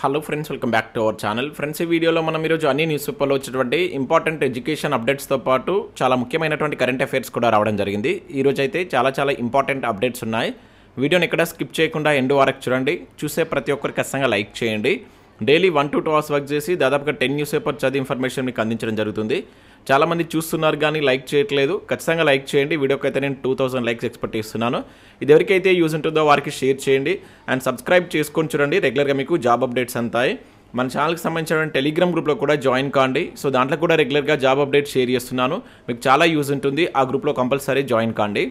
Hello friends, welcome back to our channel. Friends, ఈ వీడియోలో మనం ఈరోజు అన్ని న్యూస్ పేపర్లో వచ్చేటువంటి ఇంపార్టెంట్ ఎడ్యుకేషన్ అప్డేట్స్తో పాటు చాలా ముఖ్యమైనటువంటి కరెంట్ అఫైర్స్ కూడా రావడం జరిగింది. ఈరోజు అయితే చాలా ఇంపార్టెంట్ అప్డేట్స్ ఉన్నాయి. వీడియోని ఎక్కడ స్కిప్ చేయకుండా ఎండ్ వరకు చూడండి. చూసే ప్రతి ఒక్కరికి ఖచ్చితంగా లైక్ చేయండి. డైలీ 1 to 2 hours వర్క్ చేసి దాదాపుగా 10 న్యూస్ పేపర్ చదివి ఇన్ఫర్మేషన్ మీకు అందించడం జరుగుతుంది. చాలామంది చూస్తున్నారు కానీ లైక్ చేయట్లేదు. ఖచ్చితంగా లైక్ చేయండి. వీడియోకి అయితే నేను 2000 లైక్స్ ఎక్స్పెక్ట్ చేస్తున్నాను. ఇది ఎవరికైతే యూజ్ ఉంటుందో వారికి షేర్ చేయండి అండ్ సబ్స్క్రైబ్ చేసుకొని చూడండి. రెగ్యులర్గా మీకు జాబ్ అప్డేట్స్ అంతాయి. మన ఛానల్కి సంబంధించిన టెలిగ్రామ్ గ్రూప్లో కూడా జాయిన్ కాండి. సో దాంట్లో కూడా రెగ్యులర్గా జాబ్ అప్డేట్ షేర్ చేస్తున్నాను. మీకు చాలా యూజ్ ఉంటుంది. ఆ గ్రూప్లో కంపల్సరీ జాయిన్ కాండి.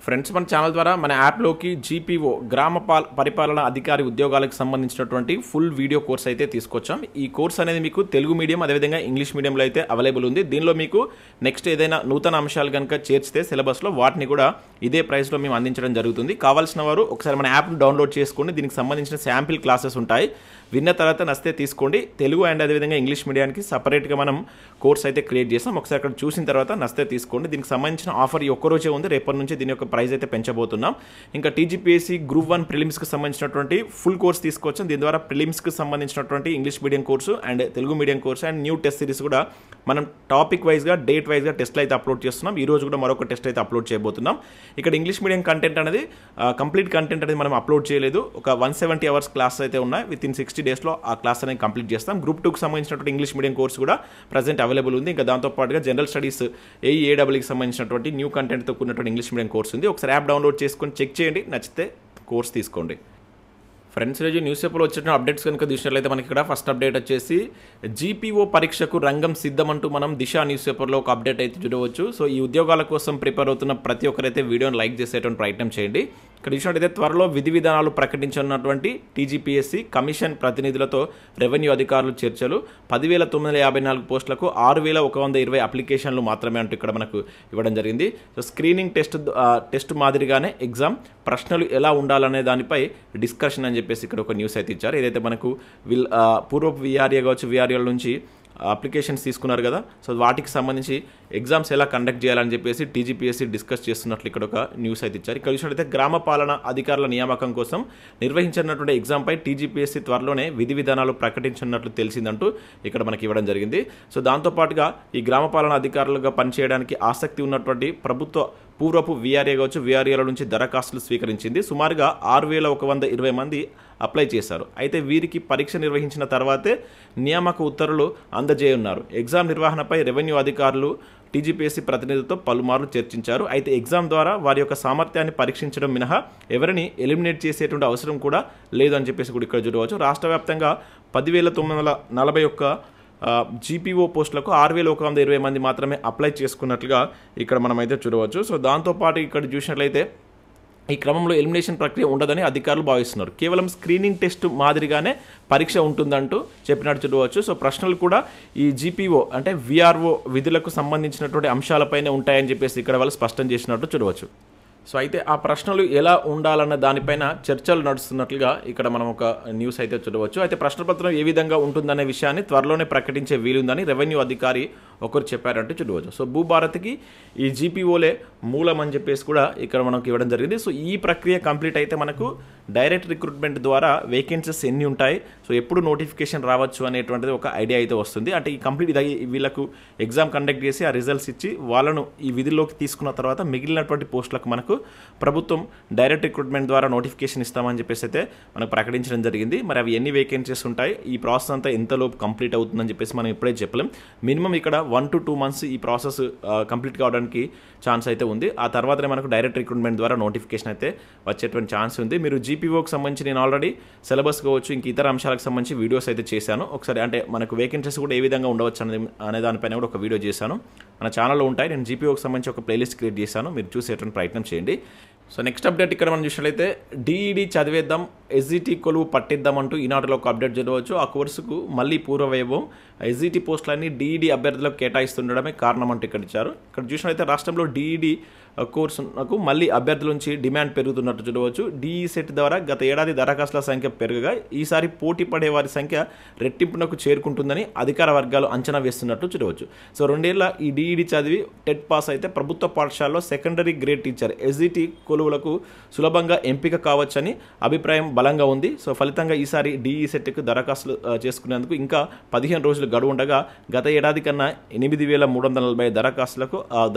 ఫ్రెండ్స్, మన ఛానల్ ద్వారా మన యాప్లోకి జీపీఓ గ్రామ పరిపాలన అధికారి ఉద్యోగాలకు సంబంధించినటువంటి ఫుల్ వీడియో కోర్స్ అయితే తీసుకొచ్చాం. ఈ కోర్స్ అనేది మీకు తెలుగు మీడియం అదేవిధంగా ఇంగ్లీష్ మీడియంలో అయితే అవైలబుల్ ఉంది. దీనిలో మీకు నెక్స్ట్ ఏదైనా నూతన అంశాలు కనుక చేర్చితే సిలబస్లో వాటిని కూడా ఇదే ప్రైస్లో మేము అందించడం జరుగుతుంది. కావాల్సిన వారు ఒకసారి మన యాప్ను డౌన్లోడ్ చేసుకోండి. దీనికి సంబంధించిన శాంపిల్ క్లాసెస్ ఉంటాయి. విన్న తర్వాత నచ్చితే తీసుకోండి. తెలుగు అండ్ అదేవిధంగా ఇంగ్లీష్ మీడియానికి సపరేట్గా మనం కోర్స్ అయితే క్రియేట్ చేస్తాం. ఒకసారి అక్కడ చూసిన తర్వాత నచ్చితే తీసుకోండి. దీనికి సంబంధించిన ఆఫర్ ఈ ఒక్కరోజే ఉంది. రేపటి నుంచి దీని యొక్క ప్రైస్ అయితే పెంచబోతున్నాం. ఇంకా టీజీపీఎస్సీ గ్రూప్ 1 ప్రిలిమ్స్కి సంబంధించినటువంటి ఫుల్ కోర్స్ తీసుకొచ్చాం. దీని ద్వారా ప్రిలిమ్స్కి సంబంధించినటువంటి English medium course and Telugu medium course and new test series కూడా మనం టాపిక్ వైజ్గా డేట్ వైజ్గా టెస్ట్లు అయితే అప్లోడ్ చేస్తున్నాం. ఈ రోజు కూడా మరొక టెస్ట్ అయితే అప్లోడ్ చేయబోతున్నాం. ఇక్కడ ఇంగ్లీష్ మీడియం కంటెంట్ అనేది కంప్లీట్ కంటెంట్ అనేది మనం అప్లోడ్ చేయలేదు. ఒక 170 hours క్లాస్ అయితే ఉన్నాయి. వితిన్ 60 daysలో ఆ క్లాస్ అనేది కంప్లీట్ చేస్తాం. గ్రూప్ 2కి సంబంధించినటువంటి ఇంగ్లీష్ మీడియం కోర్స్ కూడా ప్రజెంట్ అవైలబుల్ ఉంది. ఇంకా దాంతోపాటుగా జనరల్ స్టడీస్ ఏఈఏడబ్ల్యూకి సంబంధించినటువంటి న్యూ కంటెంట్తో కూడినటువంటి ఇంగ్లీష్ మీడియం కోర్స్ ఉంది. ఒకసారి యాప్ డౌన్లోడ్ చేసుకొని చెక్ చేయండి. నచ్చితే కోర్స్ తీసుకోండి. ఫ్రెండ్స్, ఈరోజు న్యూస్ పేపర్లో వచ్చిన అప్డేట్స్ కనుక చూసినట్లయితే మనకి ఇక్కడ ఫస్ట్ అప్డేట్ వచ్చేసి జీపీఓ పరీక్షకు రంగం సిద్ధమంటూ మనం దిశ న్యూస్ పేపర్లో ఒక అప్డేట్ అయితే చూడవచ్చు. సో ఈ ఉద్యోగాల కోసం ప్రిపేర్ అవుతున్న ప్రతి ఒక్కరైతే వీడియోని లైక్ చేసేటువంటి ప్రయత్నం చేయండి. ఇక్కడ చూసినట్టయితే త్వరలో విధి విధానాలు ప్రకటించనున్నటువంటి టీజీపీఎస్సీ కమిషన్ ప్రతినిధులతో రెవెన్యూ అధికారులు చర్చలు. 10,954 పోస్టులకు 6,120 అప్లికేషన్లు మాత్రమే అంటూ ఇక్కడ మనకు ఇవ్వడం జరిగింది. సో స్క్రీనింగ్ టెస్ట్ మాదిరిగానే ఎగ్జామ్ ప్రశ్నలు ఎలా ఉండాలనే దానిపై డిస్కషన్ అని చెప్పేసి ఇక్కడ ఒక న్యూస్ అయితే ఇచ్చారు. ఏదైతే మనకు పూర్వపు విఆర్ఏ కావచ్చు, విఆర్ఏల నుంచి అప్లికేషన్స్ తీసుకున్నారు కదా, సో వాటికి సంబంధించి ఎగ్జామ్స్ ఎలా కండక్ట్ చేయాలని చెప్పేసి టీజీపీఎస్సీ డిస్కస్ చేస్తున్నట్లు ఇక్కడ ఒక న్యూస్ అయితే ఇచ్చారు. ఇక్కడ చూసినట్లయితే గ్రామ పాలన అధికారుల నియామకం కోసం నిర్వహించినటువంటి ఎగ్జామ్పై టీజీపీఎస్సీ త్వరలోనే విధి విధానాలు ప్రకటించినట్లు తెలిసిందంటూ ఇక్కడ మనకి ఇవ్వడం జరిగింది. సో దాంతోపాటుగా ఈ గ్రామ పాలన అధికారులుగా పనిచేయడానికి ఆసక్తి ఉన్నటువంటి ప్రభుత్వ పూర్వపు విఆర్ఏ కావచ్చు, విఆర్ఏల నుంచి దరఖాస్తులు స్వీకరించింది. సుమారుగా 6,120 మంది అప్లై చేశారు. అయితే వీరికి పరీక్ష నిర్వహించిన తర్వాతే నియామక ఉత్తర్వులు అందజేయనున్నారు. ఎగ్జామ్ నిర్వహణపై రెవెన్యూ అధికారులు టీజీపీఎస్సీ ప్రతినిధులతో పలుమార్లు చర్చించారు. అయితే ఎగ్జామ్ ద్వారా వారి యొక్క సామర్థ్యాన్ని పరీక్షించడం మినహా ఎవరిని ఎలిమినేట్ చేసేటువంటి అవసరం కూడా లేదు అని చెప్పేసి కూడా ఇక్కడ చూడవచ్చు. రాష్ట్ర వ్యాప్తంగా 10,941 జీపీఓ పోస్టులకు 6,120 మంది మాత్రమే అప్లై చేసుకున్నట్లుగా ఇక్కడ మనమైతే చూడవచ్చు. సో దాంతోపాటు ఇక్కడ చూసినట్లయితే ఈ క్రమంలో ఎలిమినేషన్ ప్రక్రియ ఉండదని అధికారులు భావిస్తున్నారు. కేవలం స్క్రీనింగ్ టెస్ట్ మాదిరిగానే పరీక్ష ఉంటుందంటూ చెప్పినట్టు చూడవచ్చు. సో ప్రశ్నలు కూడా ఈ జీపీఓ అంటే విఆర్ఓ విధులకు సంబంధించినటువంటి అంశాలపైనే ఉంటాయని చెప్పేసి ఇక్కడ వాళ్ళు స్పష్టం చేసినట్టు చూడవచ్చు. సో అయితే ఆ ప్రశ్నలు ఎలా ఉండాలన్న దానిపైన చర్చలు నడుస్తున్నట్లుగా ఇక్కడ మనం ఒక న్యూస్ అయితే చూడవచ్చు. అయితే ప్రశ్నపత్రం ఏ విధంగా ఉంటుందనే విషయాన్ని త్వరలోనే ప్రకటించే వీలుందని రెవెన్యూ అధికారి ఒకరు చెప్పారంటూ చూడవచ్చు. సో భూభారత్కి ఈ జీపీఓలే మూలం అని చెప్పేసి కూడా ఇక్కడ మనకు ఇవ్వడం జరిగింది. సో ఈ ప్రక్రియ కంప్లీట్ అయితే మనకు డైరెక్ట్ రిక్రూట్మెంట్ ద్వారా వేకెన్సీస్ ఎన్ని ఉంటాయి, సో ఎప్పుడు నోటిఫికేషన్ రావచ్చు అనేటువంటిది ఒక ఐడియా అయితే వస్తుంది. అంటే ఈ కంప్లీట్ వీళ్ళకు ఎగ్జామ్ కండక్ట్ చేసి ఆ రిజల్ట్స్ ఇచ్చి వాళ్ళను ఈ విధిలోకి తీసుకున్న తర్వాత మిగిలినటువంటి పోస్టులకు మనకు ప్రభుత్వం డైరెక్ట్ రిక్రూట్మెంట్ ద్వారా నోటిఫికేషన్ ఇస్తామని చెప్పేసి అయితే మనకు ప్రకటించడం జరిగింది. మరి అవి ఎన్ని వేకెన్సీస్ ఉంటాయి, ఈ ప్రాసెస్ అంతా ఎంతలోపు కంప్లీట్ అవుతుందని చెప్పేసి మనం ఇప్పుడే చెప్పలేం. మినిమం ఇక్కడ 1 to 2 months ఈ ప్రాసెస్ కంప్లీట్ కావడానికి ఛాన్స్ అయితే ఉంది. ఆ తర్వాతనే మనకు డైరెక్ట్ రిక్రూట్మెంట్ ద్వారా నోటిఫికేషన్ అయితే వచ్చేటువంటి ఛాన్స్ ఉంది. మీరు జీపీఓకి సంబంధించి నేను ఆల్రెడీ సిలబస్ కావచ్చు, ఇంక ఇతర అంశాలకు సంబంధించి వీడియోస్ అయితే చేశాను. ఒకసారి అంటే మనకు వేకెన్సీస్ కూడా ఏ విధంగా ఉండవచ్చు అనే దానిపైన కూడా ఒక వీడియో చేశాను. మన ఛానల్లో ఉంటాయి. నేను జీపీఓకి సంబంధించి ఒక ప్లేలిస్ట్ క్రియేట్ చేశాను. మీరు చూసేటువంటి ప్రయత్నం చేయండి. సో నెక్స్ట్ అప్డేట్ ఇక్కడ మనం చూసినట్లయితే డిఈడి చదివేద్దాం, ఎస్జిటి కొలువు పట్టిద్దామంటూ ఈనాటిలో ఒక అప్డేట్ చదవచ్చు. ఆ కోర్సుకు మళ్ళీ పూర్వవైభవం, ఎస్జిటి పోస్టులన్నీ డిఈడి అభ్యర్థులకు కేటాయిస్తుండడమే కారణం అంటూ ఇక్కడ ఇచ్చారు. ఇక్కడ చూసినట్లయితే రాష్ట్రంలో డిఈడి కోర్సునకు మళ్ళీ అభ్యర్థుల నుంచి డిమాండ్ పెరుగుతున్నట్టు చూడవచ్చు. డిఈ సెట్ ద్వారా గత ఏడాది దరఖాస్తుల సంఖ్య పెరగగా ఈసారి పోటీ పడే వారి సంఖ్య రెట్టింపునకు చేరుకుంటుందని అధికార వర్గాలు అంచనా వేస్తున్నట్టు చూడవచ్చు. సో 2 ఏళ్ల ఈ డిఈడి చదివి టెట్ పాస్ అయితే ప్రభుత్వ పాఠశాలలో సెకండరీ గ్రేడ్ టీచర్ ఎస్జిటి కొలువులకు సులభంగా ఎంపిక కావచ్చని అభిప్రాయం బలంగా ఉంది. సో ఫలితంగా ఈసారి డిఈ సెట్కు దరఖాస్తులు చేసుకునేందుకు ఇంకా 15 రోజులు గడువు ఉండగా గత ఏడాది కన్నా 8,340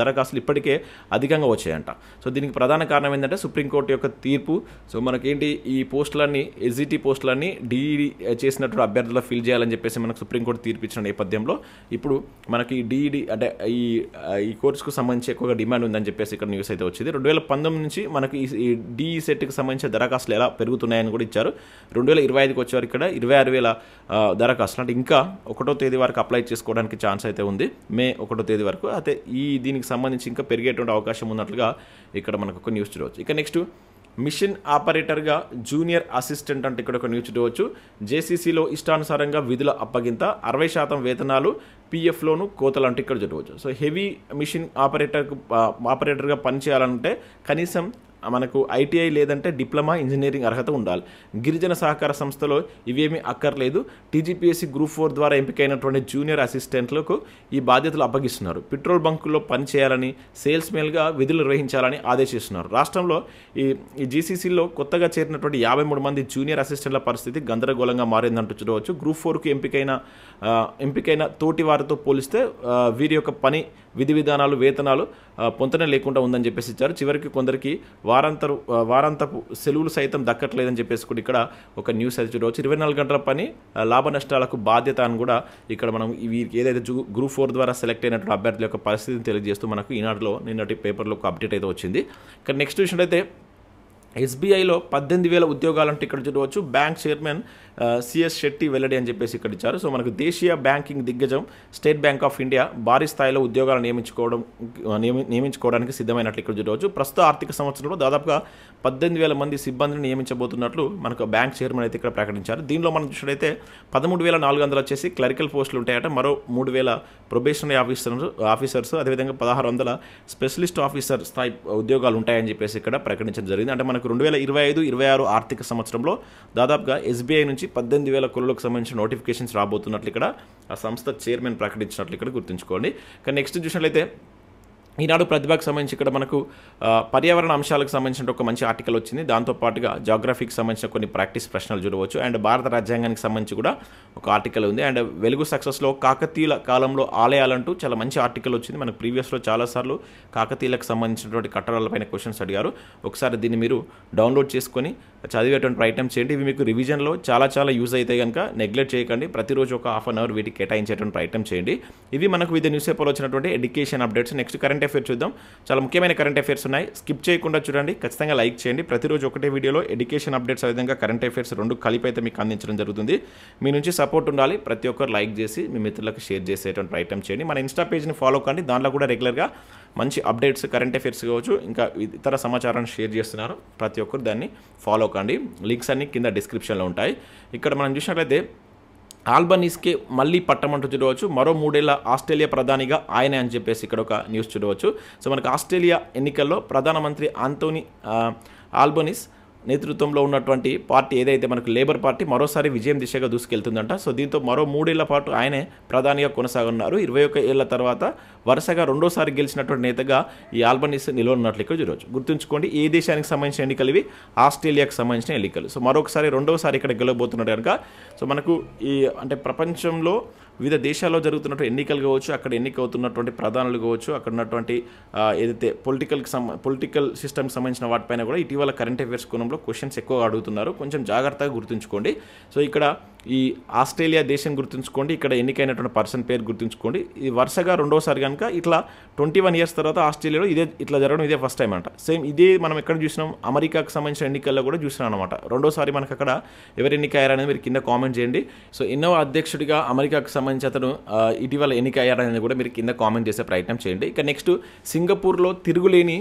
దరఖాస్తులు ఇప్పటికే అధికంగా వచ్చాయంట. సో దీనికి ప్రధాన కారణం ఏంటంటే సుప్రీంకోర్టు యొక్క తీర్పు. సో మనకేంటి ఈ పోస్టులన్నీ ఎస్జిటి పోస్టులన్నీ డిఈడి చేసినటువంటి అభ్యర్థులు ఫిల్ చేయాలని చెప్పేసి మనకు సుప్రీంకోర్టు తీర్పు ఇచ్చిన నేపథ్యంలో ఇప్పుడు మనకి డిఈడి అంటే ఈ కోర్సుకు సంబంధించి ఎక్కువగా డిమాండ్ ఉందని చెప్పేసి ఇక్కడ న్యూస్ అయితే వచ్చింది. 2019 నుంచి మనకి ఈ డిఈ సెట్కి సంబంధించిన దరఖాస్తులు ఎలా పెరుగుతున్నాయని కూడా ఇచ్చారు. 2025కి వచ్చేవారు ఇక్కడ 26,000 దరఖాస్తులు, అంటే ఇంకా 1వ తేదీ వరకు అప్లై చేసుకోవడానికి ఛాన్స్ అయితే ఉంది, మే 1వ తేదీ వరకు. అయితే దీనికి సంబంధించి ఇంకా పెరిగేటువంటి అవకాశం ఉన్నట్లుగా ఇక్కడ మనకు ఒక న్యూస్ చూడవచ్చు. ఇక నెక్స్ట్ మిషన్ ఆపరేటర్గా జూనియర్ అసిస్టెంట్ అంటే ఇక్కడ ఒక న్యూస్ చూడవచ్చు. జేసీసీలో ఇష్టానుసారంగా విధుల అప్పగింత, 60% వేతనాలు, పిఎఫ్లోను కోతలు అంటే ఇక్కడ చూడవచ్చు. సో హెవీ మిషన్ ఆపరేటర్గా పనిచేయాలంటే కనీసం మనకు ఐటీఐ లేదంటే డిప్లొమా ఇంజనీరింగ్ అర్హత ఉండాలి. గిరిజన సహకార సంస్థలో ఇవేమీ అక్కర్లేదు. టీజీపీఎస్సీ గ్రూప్ 4 ద్వారా ఎంపికైనటువంటి జూనియర్ అసిస్టెంట్లకు ఈ బాధ్యతలు అప్పగిస్తున్నారు. పెట్రోల్ బంకుల్లో పనిచేయాలని, సేల్స్ మెన్గా విధులు నిర్వహించాలని ఆదేశిస్తున్నారు. రాష్ట్రంలో ఈ జీసీసీలో కొత్తగా చేరినటువంటి 53 మంది జూనియర్ అసిస్టెంట్ల పరిస్థితి గందరగోళంగా మారిందంటూ చూడవచ్చు. గ్రూప్ 4కు ఎంపికైన తోటి వారితో పోలిస్తే వీరి యొక్క పని విధి విధానాలు, వేతనాలు పొంతనే లేకుండా ఉందని చెప్పేసి ఇచ్చారు. చివరికి కొందరికి వారాంతపు సెలవులు సైతం దక్కట్లేదని చెప్పేసి కూడా ఇక్కడ ఒక న్యూస్ అయితే చూడవచ్చు. 24 గంటల పని, లాభ నష్టాలకు బాధ్యత అని కూడా ఇక్కడ మనం వీరికి ఏదైతే గ్రూప్ 4 ద్వారా సెలెక్ట్ అయినటువంటి అభ్యర్థుల యొక్క పరిస్థితిని తెలియజేస్తూ మనకు ఈనాడులో నిన్నటి పేపర్లో ఒక అప్డేట్ అయితే వచ్చింది. ఇక్కడ నెక్స్ట్ విషయం అయితే ఎస్బీఐలో 18,000 ఉద్యోగాలంటే ఇక్కడ చూడవచ్చు. బ్యాంక్ చైర్మన్ సిఎస్ శెట్టి వెల్లడి అని చెప్పేసి ఇక్కడ ఇచ్చారు. సో మనకు దేశీయ బ్యాంకింగ్ దిగ్గజం స్టేట్ బ్యాంక్ ఆఫ్ ఇండియా భారీ స్థాయిలో ఉద్యోగాలు నియమించుకోవడానికి సిద్ధమైనట్లు ఇక్కడ చూడవచ్చు. ప్రస్తుత ఆర్థిక సంవత్సరంలో దాదాపుగా 18,000 మంది సిబ్బందిని నియమించబోతున్నట్లు మనకు బ్యాంక్ చైర్మన్ అయితే ఇక్కడ ప్రకటించారు. దీనిలో మనం చూసినట్లయితే 13,400 వచ్చేసి క్లరికల్ పోస్టులు ఉంటాయట, మరో 3,000 ప్రొబేషనరీ ఆఫీసర్స్, అదేవిధంగా 1,600 స్పెషలిస్ట్ ఆఫీసర్ స్థాయి ఉద్యోగాలు ఉంటాయని చెప్పేసి ఇక్కడ ప్రకటించడం జరిగింది. అంటే మనకు 2025-26 ఆర్థిక సంవత్సరంలో దాదాపుగా ఎస్బీఐ నుంచి 18,000 కొలువులకు సంబంధించిన నోటిఫికేషన్స్ రాబోతున్నట్లు ఇక్కడ ఆ సంస్థ చైర్మన్ ప్రకటించినట్లు ఇక్కడ గుర్తుంచుకోండి. కానీ నెక్స్ట్ చూసినట్లయితే ఈనాడు ప్రతిభకు సంబంధించి ఇక్కడ మనకు పర్యావరణ అంశాలకు సంబంధించిన ఒక మంచి ఆర్టికల్ వచ్చింది. దాంతోపాటుగా జాగ్రఫీకి సంబంధించిన కొన్ని ప్రాక్టీస్ ప్రశ్నలు చూడవచ్చు. అండ్ భారత రాజ్యాంగానికి సంబంధించి కూడా ఒక ఆర్టికల్ ఉంది. అండ్ వెలుగు సక్సెస్లో కాకతీయుల కాలంలో ఆలయాలంటూ చాలా మంచి ఆర్టికల్ వచ్చింది. మనకు ప్రీవియస్లో చాలాసార్లు కాకతీయులకు సంబంధించినటువంటి కట్టడాలపైన క్వశ్చన్స్ అడిగారు. ఒకసారి దీన్ని మీరు డౌన్లోడ్ చేసుకొని చదివేటువంటి ప్రయత్నం చేయండి. ఇవి మీకు రివిజన్లో చాలా యూజ్ అయితే కనుక నెగ్లెక్ట్ చేయకండి. ప్రతిరోజు ఒక ½ అన్ అవర్ వీటికి కేటాయించేటువంటి ప్రయత్నం చేయండి. ఇవి మనకు వివిధ న్యూస్ పేపర్లో వచ్చినటువంటి education updates. Next current affairs చూద్దాం. చాలా ముఖ్యమైన కరెంట్ అఫైర్స్ ఉన్నాయి, స్కిప్ చేయకుండా చూడండి, ఖచ్చితంగా లైక్ చేయండి. ప్రతిరోజు ఒకటే వీడియోలో ఎడ్యుకేషన్ అప్డేట్స్ అదేవిధంగా కరెంట్ అఫైర్స్ 2 కలిపి అయితే మీకు అందించడం జరుగుతుంది. మీ నుంచి సపోర్ట్ ఉండాలి. ప్రతి ఒక్కరు లైక్ చేసి మీ మిత్రులకు షేర్ చేసేటువంటి ప్రయత్నం చేయండి. మన ఇన్స్టా పేజ్ని ఫాలో కండి, దాంట్లో కూడా రెగ్యులర్గా మంచి అప్డేట్స్ కరెంట్ అఫైర్స్ కావచ్చు ఇంకా ఇతర సమాచారాన్ని షేర్ చేస్తున్నారు. ప్రతి ఒక్కరు దాన్ని ఫాలో కండి. లింక్స్ అన్ని కింద డిస్క్రిప్షన్లో ఉంటాయి. ఇక్కడ మనం చూసినట్లయితే ఆల్బనీస్కి మళ్ళీ పట్టమంటూ చూడవచ్చు. మరో 3 ఏళ్ల ఆస్ట్రేలియా ప్రధానిగా ఆయనే అని చెప్పేసి ఇక్కడ ఒక న్యూస్ చూడవచ్చు. సో మనకు ఆస్ట్రేలియా ఎన్నికల్లో ప్రధానమంత్రి ఆంటోనీ ఆల్బనీస్ నేతృత్వంలో ఉన్నటువంటి పార్టీ ఏదైతే మనకు లేబర్ పార్టీ మరోసారి విజయం దిశగా దూసుకెళ్తుందంట. సో దీంతో మరో 3 ఏళ్ల పాటు ఆయనే ప్రధానిగా కొనసాగనున్నారు. 21 ఏళ్ల తర్వాత వరుసగా రెండోసారి గెలిచినటువంటి నేతగా ఈ ఆల్బనీస్ నిలవనున్నట్లు ఇక్కడ చూడవచ్చు. గుర్తుంచుకోండి, ఏ దేశానికి సంబంధించిన ఎన్నికలు ఇవి? ఆస్ట్రేలియాకు సంబంధించిన ఎన్నికలు. సో రెండోసారి ఇక్కడ గెలవబోతున్నాడు కనుక సో మనకు అంటే ప్రపంచంలో వివిధ దేశాల్లో జరుగుతున్నట్టు ఎన్నికలు కావచ్చు, అక్కడ ఎన్నికవుతున్నటువంటి ప్రధానులు కావచ్చు, అక్కడ ఉన్నటువంటి ఏదైతే పొలిటికల్ సిస్టమ్కి సంబంధించిన వాటిపైన కూడా ఇటీవల కరెంట్ అఫైర్స్ కోణంలో క్వశ్చన్స్ ఎక్కువగా అడుగుతున్నారు. కొంచెం జాగ్రత్తగా గుర్తుంచుకోండి. సో ఇక్కడ ఈ ఆస్ట్రేలియా దేశం గుర్తుంచుకోండి, ఇక్కడ ఎన్నికైనటువంటి పర్సన్ పేరు గుర్తుంచుకోండి. ఇది వరుసగా రెండోసారి కనుక ఇట్లా 21 ఇయర్స్ తర్వాత ఆస్ట్రేలియాలో ఇట్లా జరగడం ఇదే ఫస్ట్ టైం అంట. సేమ్ ఇదే మనం ఎక్కడ చూసినాం, అమెరికాకు సంబంధించిన ఎన్నికల్లో కూడా చూసినాం అనమాట. రెండోసారి మనకు అక్కడ ఎవరు ఎన్నికయ్యారనేది మీరు కింద కామెంట్ చేయండి. సో ఎన్నో అధ్యక్షుడిగా అమెరికాకు సంబంధించి అతను ఇటీవల ఎన్నికయ్యారనేది కూడా మీరు కింద కామెంట్ చేసే ప్రయత్నం చేయండి. ఇక నెక్స్ట్ సింగపూర్లో తిరుగులేని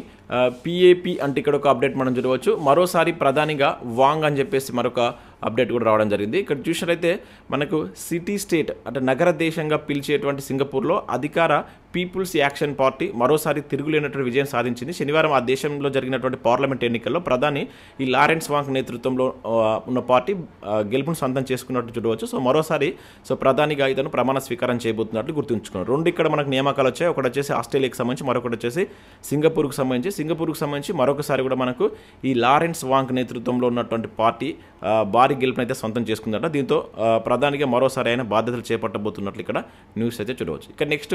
పిఏపి అంటే ఇక్కడ ఒక అప్డేట్ మనం చూడవచ్చు. మరోసారి ప్రధానిగా వాంగ్ అని చెప్పేసి మరొక అప్డేట్ కూడా రావడం జరిగింది. ఇక్కడ చూసినట్లయితే మనకు సిటీ స్టేట్ అంటే నగర దేశంగా పిలిచేటువంటి సింగపూర్లో అధికార పీపుల్స్ యాక్షన్ పార్టీ మరోసారి తిరుగులేనటువంటి విజయం సాధించింది. శనివారం ఆ దేశంలో జరిగినటువంటి పార్లమెంట్ ఎన్నికల్లో ప్రధాని ఈ లారెన్స్ వాంగ్ నేతృత్వంలో ఉన్న పార్టీ గెలుపును సొంతం చేసుకున్నట్టు చూడవచ్చు. సో మరోసారి ప్రధానిగా ఇతను ప్రమాణ స్వీకారం చేయబోతున్నట్లు గుర్తుంచుకున్నారు. రెండు ఇక్కడ మనకు నియామకాలు వచ్చాయి. ఒకటి వచ్చేసి ఆస్ట్రేలియాకి సంబంధించి, మరొకటి వచ్చేసి సింగపూర్కు సంబంధించి మరొకసారి కూడా మనకు ఈ లారెన్స్ వాంగ్ నేతృత్వంలో ఉన్నటువంటి పార్టీ భారీ గెలుపునైతే సొంతం చేసుకుందట. దీంతో ప్రధానిగా మరోసారి ఆయన బాధ్యతలు చేపట్టబోతున్నట్లు ఇక్కడ న్యూస్ అయితే చూడవచ్చు. ఇక నెక్స్ట్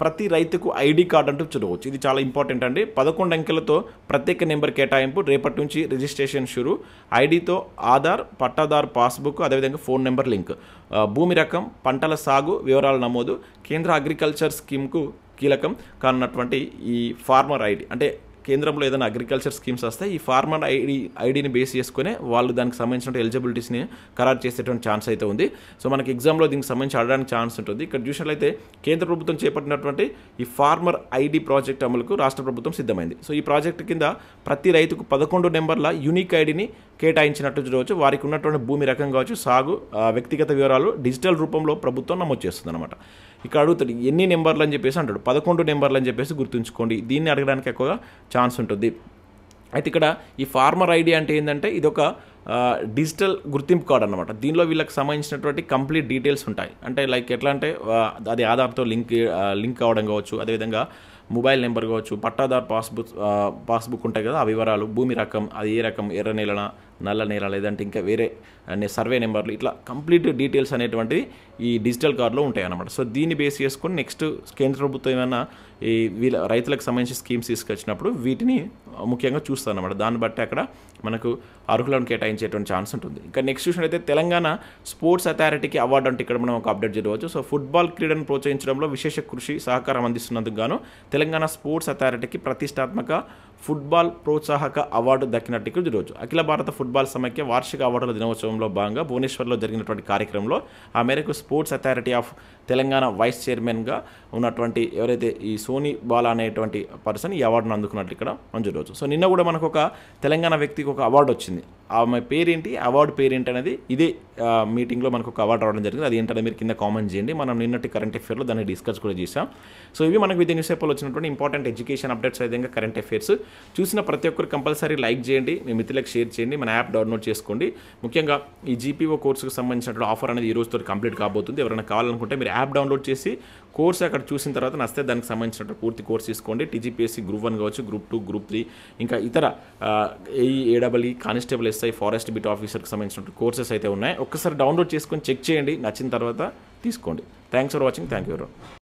ప్రతి రైతుకు ఐడి కార్డు అంటూ చూడవచ్చు. ఇది చాలా ఇంపార్టెంట్ అండి. 11 అంకెలతో ప్రత్యేక నెంబర్ కేటాయింపు, రేపటి నుంచి రిజిస్ట్రేషన్ షురు. ఐడితో ఆధార్, పట్టాదారు పాస్బుక్, అదేవిధంగా ఫోన్ నెంబర్ లింక్. భూమి రకం, పంటల సాగు వివరాల నమోదు. కేంద్ర అగ్రికల్చర్ స్కీమ్కు కీలకం కానున్నటువంటి ఈ ఫార్మర్ ఐడి, అంటే కేంద్రంలో ఏదైనా అగ్రికల్చర్ స్కీమ్స్ వస్తే ఈ ఫార్మర్ ఐడిని బేస్ చేసుకునే వాళ్ళు దానికి సంబంధించిన ఎలిజిబిలిటీస్ని ఖరారు చేసేటువంటి ఛాన్స్ అయితే ఉంది. సో మనకి ఎగ్జామ్లో దీనికి సంబంధించి అడగడానికి ఛాన్స్ ఉంటుంది. ఇక్కడ చూసినట్లయితే కేంద్ర ప్రభుత్వం చేపట్టినటువంటి ఈ ఫార్మర్ ఐడి ప్రాజెక్ట్ అమలుకు రాష్ట్ర ప్రభుత్వం సిద్ధమైంది. సో ఈ ప్రాజెక్టు కింద ప్రతి రైతుకు 11 నెంబర్ల యూనిక్ ఐడిని కేటాయించినట్టు చూడవచ్చు. వారికి ఉన్నటువంటి భూమి రకం కావచ్చు, సాగు, వ్యక్తిగత వివరాలు డిజిటల్ రూపంలో ప్రభుత్వం నమోదు చేస్తుంది అనమాట. ఇక్కడ అడుగుతాడు ఎన్ని నెంబర్లు అని చెప్పేసి అంటాడు. 11 నెంబర్లు అని చెప్పేసి గుర్తుంచుకోండి. దీన్ని అడగడానికి ఎక్కువగా ఛాన్స్ ఉంటుంది. అయితే ఇక్కడ ఈ ఫార్మర్ ఐడి అంటే ఏంటంటే ఇది ఒక డిజిటల్ గుర్తింపు కార్డు అనమాట. దీనిలో వీళ్ళకి సంబంధించినటువంటి కంప్లీట్ డీటెయిల్స్ ఉంటాయి. అంటే లైక్ ఎట్లా అంటే అది ఆధార్తో లింక్ అవ్వడం కావచ్చు, అదేవిధంగా మొబైల్ నెంబర్ కావచ్చు, పట్టాదారు పాస్బుక్ ఉంటాయి కదా, ఆ వివరాలు, భూమి రకం, అది ఏ రకం, ఎర్ర నేలన, నల్ల నేల, లేదంటే ఇంకా వేరే సర్వే నెంబర్లు, ఇట్లా కంప్లీట్ డీటెయిల్స్ అనేటువంటిది ఈ డిజిటల్ కార్డులో ఉంటాయి అన్నమాట. సో దీన్ని బేస్ చేసుకొని నెక్స్ట్ కేంద్ర ప్రభుత్వం ఏమైనా ఈ వీళ్ళ రైతులకు సంబంధించి స్కీమ్స్ తీసుకొచ్చినప్పుడు వీటిని ముఖ్యంగా చూస్తాను అన్నమాట. దాన్ని బట్టి అక్కడ మనకు అర్హులను కేటాయించేటువంటి ఛాన్స్ ఉంటుంది. ఇంకా నెక్స్ట్ చూసినట్లయితే తెలంగాణ స్పోర్ట్స్ అథారిటీకి అవార్డు అంటే ఇక్కడ మనం ఒక అప్డేట్ చేయవచ్చు. సో ఫుట్బాల్ క్రీడను ప్రోత్సహించడంలో విశేష కృషి, సహకారం అందిస్తున్నందుకు గాను తెలంగాణ స్పోర్ట్స్ అథారిటీకి ప్రతిష్టాత్మక ఫుట్బాల్ ప్రోత్సాహక అవార్డు దక్కినట్టు చూడవచ్చు. అఖిల భారత ఫుట్బాల్ సమైక్య వార్షిక అవార్డుల దినోత్సవంలో భాగంగా భువనేశ్వర్లో జరిగినటువంటి కార్యక్రమంలో ఆ మేరకు sports authority of Telangana vice చైర్మన్గా ఉన్నటువంటి ఎవరైతే ఈ సోనీ బాలా అనేటువంటి పర్సన్ ఈ అవార్డును అందుకున్నట్లు ఇక్కడ మనం చూడవచ్చు. సో నిన్న కూడా మనకు ఒక తెలంగాణ వ్యక్తికి ఒక అవార్డు వచ్చింది. ఆమె పేరేంటి, అవార్డు పేరేంటి అనేది ఇదే మీటింగ్లో మనకు ఒక అవార్డు రావడం జరిగింది. అది ఏంటంటే మీరు కింద కామెంట్ చేయండి. మనం నిన్నటి కరెంట్ అఫేర్లో దాన్ని డిస్కస్ కూడా చేసాం. సో ఇవి మనకు విత్ న్యూస్ పేపర్లో వచ్చినటువంటి ఇంపార్టెంట్ ఎడ్యుకేషన్ అప్డేట్స్, విధంగా కరెంట్ అఫేర్స్. చూసిన ప్రతి ఒక్కరు కంపల్సరీ లైక్ చేయండి, మీ మిత్రులకు షేర్ చేయండి, మన యాప్ డౌన్లోడ్ చేసుకోండి. ముఖ్యంగా ఈ జీపీఓ కోర్సుకు సంబంధించినటువంటి ఆఫర్ అనేది ఈ రోజుతో కంప్లీట్ కాబోతుంది. ఎవరైనా కావాలనుకుంటే మీరు యాప్ డౌన్లోడ్ చేసి కోర్సు అక్కడ చూసిన తర్వాత నచ్చితే దానికి సంబంధించిన పూర్తి కోర్స్ తీసుకోండి. టీజీపీఎస్సీ గ్రూప్ 1 కావచ్చు, గ్రూప్ 2, గ్రూప్ 3, ఇంకా ఇతర ఏడబ్ల్యూ, కానిస్టేబుల్, ఎస్ఐ, ఫారెస్ట్ బిట్ ఆఫీసర్కి సంబంధించిన కోర్సెస్ అయితే ఉన్నాయి. ఒక్కసారి డౌన్లోడ్ చేసుకొని చెక్ చేయండి, నచ్చిన తర్వాత తీసుకోండి. Thanks for watching. Thank you.